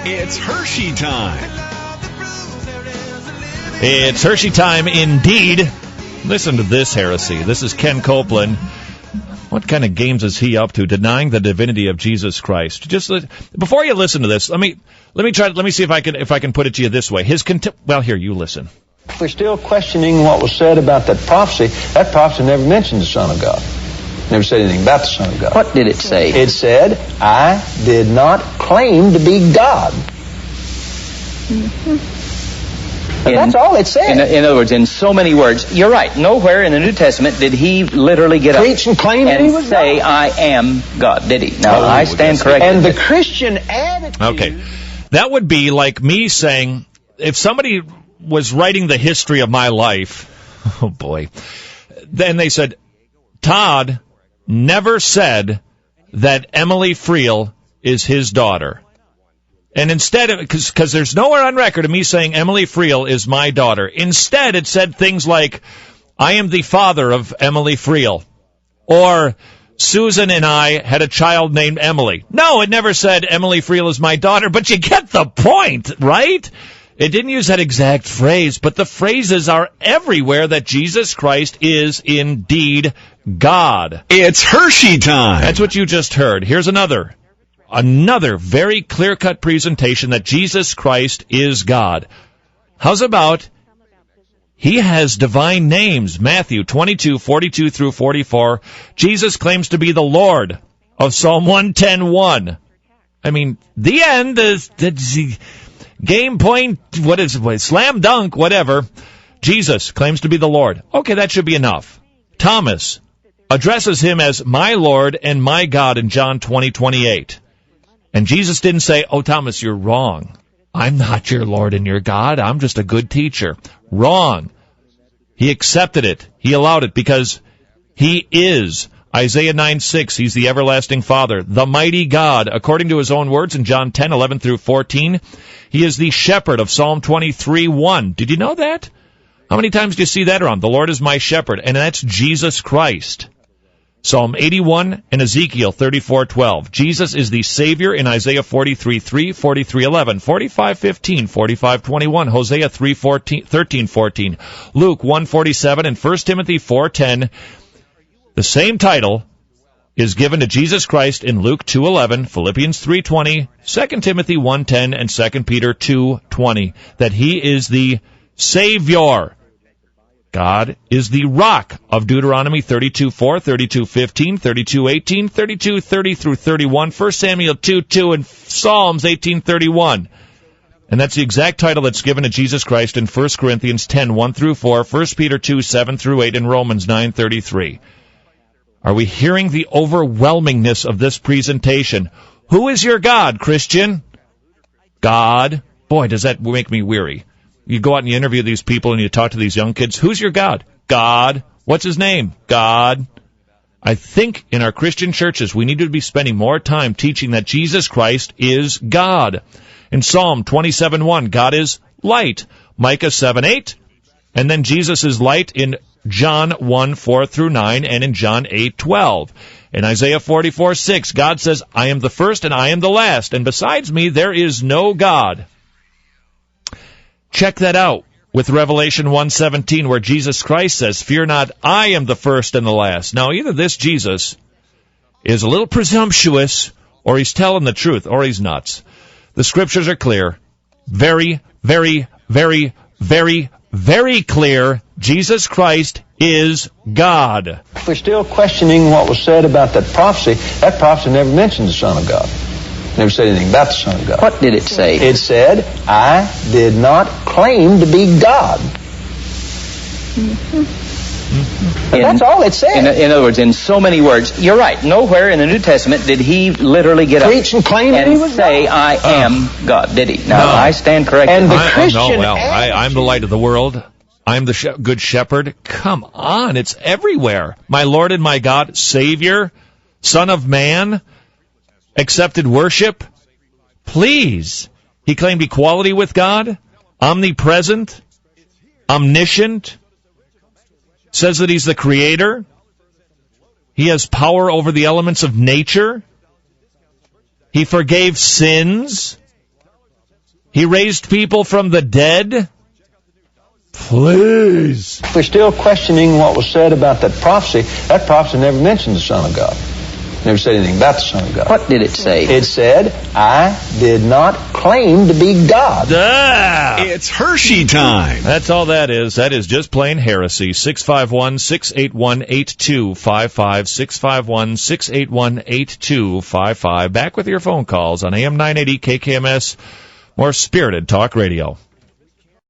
It's Hershey time. It's Hershey time indeed. Listen to this heresy. This is Ken Copeland. What kind of games is he up to? Denying the divinity of Jesus Christ. Just before you listen to this, let me see if I can put it to you this way. Well, here, you listen. We're still questioning what was said about that prophecy. That prophecy never mentioned the Son of God. Never said anything about the Son of God. What did it say? It said, I did not claim to be God. That's all it said. In other words, in so many words, you're right. Nowhere in the New Testament did he literally get up preach and claim that he was say, God. I am God, did he? Now, I stand corrected. And the Christian attitude... Okay. That would be like me saying, if somebody was writing the history of my life, oh boy, then they said, Todd never said that Emily Friel is his daughter. And instead of, because there's nowhere on record of me saying Emily Friel is my daughter. Instead, it said things like, I am the father of Emily Friel. Or, Susan and I had a child named Emily. No, it never said Emily Friel is my daughter, but you get the point, right? It didn't use that exact phrase, but the phrases are everywhere that Jesus Christ is indeed God. It's Hershey time. That's what you just heard. Here's another very clear-cut presentation that Jesus Christ is God. How's about he has divine names? Matthew 22:42 through 44. Jesus claims to be the Lord of Psalm 110:1. I mean, the end is game point, what is it? Slam dunk, whatever. Jesus claims to be the Lord. Okay, that should be enough. Thomas addresses him as my Lord and my God in John 20:28. And Jesus didn't say, oh, Thomas, you're wrong. I'm not your Lord and your God. I'm just a good teacher. Wrong. He accepted it. He allowed it because he is. Isaiah 9:6, he's the everlasting Father, the mighty God. According to his own words in John 10:11 through 14, he is the shepherd of Psalm 23:1. Did you know that? How many times do you see that around? The Lord is my shepherd, and that's Jesus Christ. Psalm 81 and Ezekiel 34:12. Jesus is the Savior in Isaiah 43:3, 43:11, 45:15, 45:21, Hosea 13:14, Luke 1:47, and 1 Timothy 4:10. The same title is given to Jesus Christ in Luke 2:11, Philippians 3:20, 2 Timothy 1:10, and 2 Peter 2:20, that he is the Savior. God is the rock of Deuteronomy 32:4, 32:15, 32:18, 32:30 through 31, 1 Samuel 2:2, and Psalms 18:31. And that's the exact title that's given to Jesus Christ in 1 Corinthians 10:1 through 4, 1 Peter 2:7 through 8, and Romans 9:33. Are we hearing the overwhelmingness of this presentation? Who is your God, Christian? God. Boy, does that make me weary. You go out and you interview these people and you talk to these young kids. Who's your God? God. What's his name? God. I think in our Christian churches we need to be spending more time teaching that Jesus Christ is God. In Psalm 27:1, God is light. Micah 7:8. And then Jesus is light in John 1:4 through 9, and in John 8:12. In Isaiah 44:6, God says, I am the first and I am the last, and besides me there is no God. Check that out with Revelation 1:17, where Jesus Christ says, fear not, I am the first and the last. Now, either this Jesus is a little presumptuous, or he's telling the truth, or he's nuts. The scriptures are clear. Very, very, very, very, very clear. Jesus Christ is God. We're still questioning what was said about that prophecy. That prophecy never mentioned the Son of God. Never said anything about the Son of God. What did it say? It said, I did not claim to be God. That's all it said. In other words, in so many words, you're right. Nowhere in the New Testament did he literally get up preach and claim that he was say, God. I am God, did he? Now, No. I stand corrected. And the Christian I'm the light of the world. I'm the good shepherd. Come on, it's everywhere. My Lord and my God, Savior, Son of Man, accepted worship. Please. He claimed equality with God, omnipresent, omniscient, says that he's the creator. He has power over the elements of nature. He forgave sins. He raised people from the dead? Please. If we're still questioning what was said about that prophecy never mentioned the Son of God. Never said anything about the Son of God. What did it say? It said, I did not claim to be God. It's Hershey time. That's all that is. That is just plain heresy. 651-681-8255. 651-681-8255. Back with your phone calls on AM 980 KKMS. More spirited talk radio.